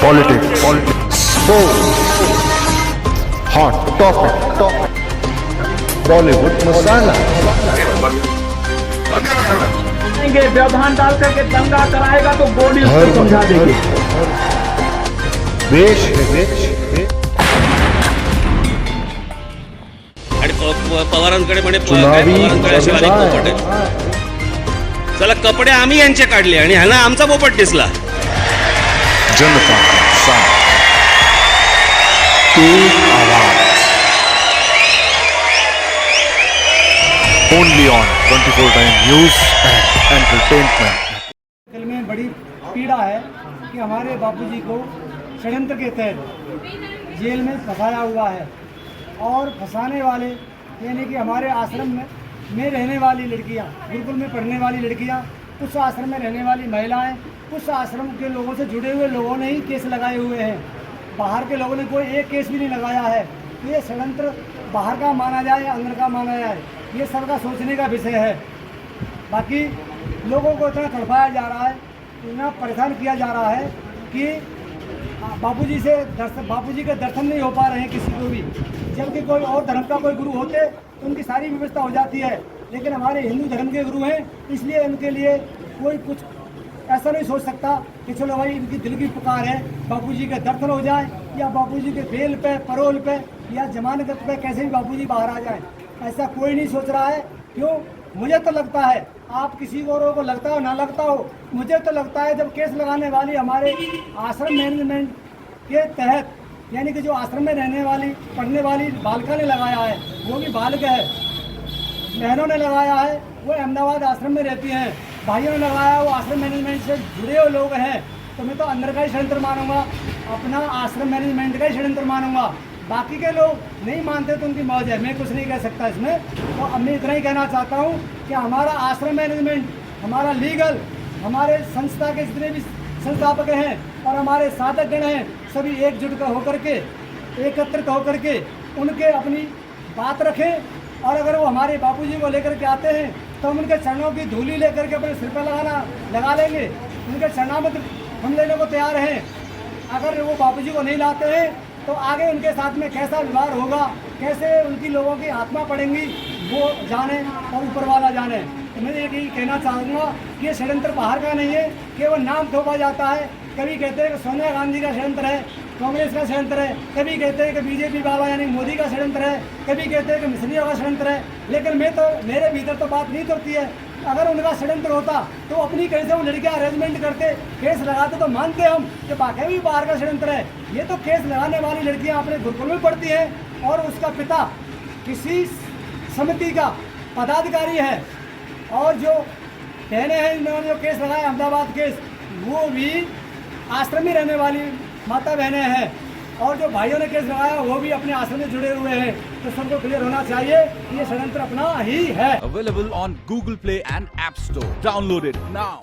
Politics, sports, hot topic, Bollywood masala. व्यवधान डाल करके दंगा कराएगा तो बॉडी उसको समझा देगी. देश है देश. आणि पवारांकडे म्हणे चुनावी पवारांकडे असे अनेक पोपट आहेत. चला कपडे आम्ही यांचे काढले आणि ह्याला आमचा पोपट दिसला. जनता का साथ, एक आवाज. Only on 24/7 News and Entertainment. दिल में बड़ी पीड़ा है कि हमारे बापूजी को षड्यंत्र के तहत जेल में फंसाया हुआ है और फंसाने वाले यानी कि हमारे आश्रम में रहने वाली लड़कियां, गुरुकुल में पढ़ने वाली लड़कियां, उस आश्रम में रहने वाली महिलाएं, उस आश्रम के लोगों से जुड़े हुए लोगों ने ही केस लगाए हुए हैं. बाहर के लोगों ने कोई एक केस भी नहीं लगाया है. तो ये षड्यंत्र बाहर का माना जाए या अंदर का माना जाए, ये सबका सोचने का विषय है. बाकी लोगों को इतना तड़पाया जा रहा है, इतना परेशान किया जा रहा है कि बापूजी के दर्शन नहीं हो पा रहे हैं किसी को भी. जबकि कोई और धर्म का कोई गुरु होते तो उनकी सारी व्यवस्था हो जाती है, लेकिन हमारे हिंदू धर्म के गुरु हैं, इसलिए उनके लिए कोई कुछ ऐसा नहीं सोच सकता कि चलो भाई इनकी दिल की पुकार है, बापूजी के दर्शन हो जाए या बापूजी के बेल पे, परोल पे या जमानत पे कैसे भी बापूजी बाहर आ जाए. ऐसा कोई नहीं सोच रहा है. क्यों? मुझे तो लगता है, आप किसी और को लगता हो ना लगता हो, मुझे तो लगता है जब केस लगाने वाली हमारे आश्रम मैनेजमेंट के तहत यानी कि जो आश्रम में रहने वाली पढ़ने वाली बालिका ने लगाया है, वो भी बालिक है, बहनों ने लगाया है, वो अहमदाबाद आश्रम में रहती हैं, भाइयों ने लगाया वो आश्रम मैनेजमेंट से जुड़े हुए लोग हैं. तो मैं तो अंदर का ही षड्यंत्र मानूंगा, अपना आश्रम मैनेजमेंट का ही षड्यंत्र मानूंगा. बाकी के लोग नहीं मानते तो उनकी मौज है, मैं कुछ नहीं कह सकता इसमें. तो अब मैं इतना ही कहना चाहता हूँ कि हमारा आश्रम मैनेजमेंट, हमारा लीगल, हमारे संस्था के जितने भी संस्थापक हैं और हमारे साधक गण हैं, सभी एकजुट होकर के, एकत्रित होकर के उनके अपनी बात रखें. और अगर वो हमारे बापूजी को लेकर के आते हैं तो हम उनके चरणों की धूली लेकर के अपने सिर पर लगा लेंगे. उनके चरणामृत हम लेने को तैयार हैं. अगर वो बापूजी को नहीं लाते हैं तो आगे उनके साथ में कैसा व्यवहार होगा, कैसे उनकी लोगों की आत्मा पड़ेंगी, वो जाने और ऊपर वाला जाने. तो मैं यही कहना चाहूँगा कि ये षड्यंत्र बाहर का नहीं है, केवल नाम थोपा जाता है. कभी कहते हैं कि सोनिया गांधी का षड्यंत्र है, कांग्रेस का षड्यंत्र है, कभी कहते हैं कि बीजेपी वाला यानी मोदी का षड्यंत्र है, कभी कहते हैं कि मिसलियों का षड्यंत्र है. लेकिन मेरे भीतर तो बात नहीं करती है. अगर उनका षड्यंत्र होता तो अपनी कहीं से वो लड़कियां अरेंजमेंट करते, केस लगाते तो मानते हम कि वाकई भी बाहर का षड्यंत्र है. ये तो केस लगाने वाली लड़कियां अपने गुरुकुल में पढ़ती हैं और उसका पिता किसी समिति का पदाधिकारी है, और जो बहनें हैं इन्होंने जो केस लगाया अहमदाबाद केस, वो भी आश्रम में रहने वाली माता बहनें हैं, और जो भाइयों ने केस लगाया वो भी अपने आश्रम में जुड़े हुए हैं. तो सबको क्लियर होना चाहिए कि ये षड्यंत्र अपना ही है. Available on Google Play and App Store. Download it now.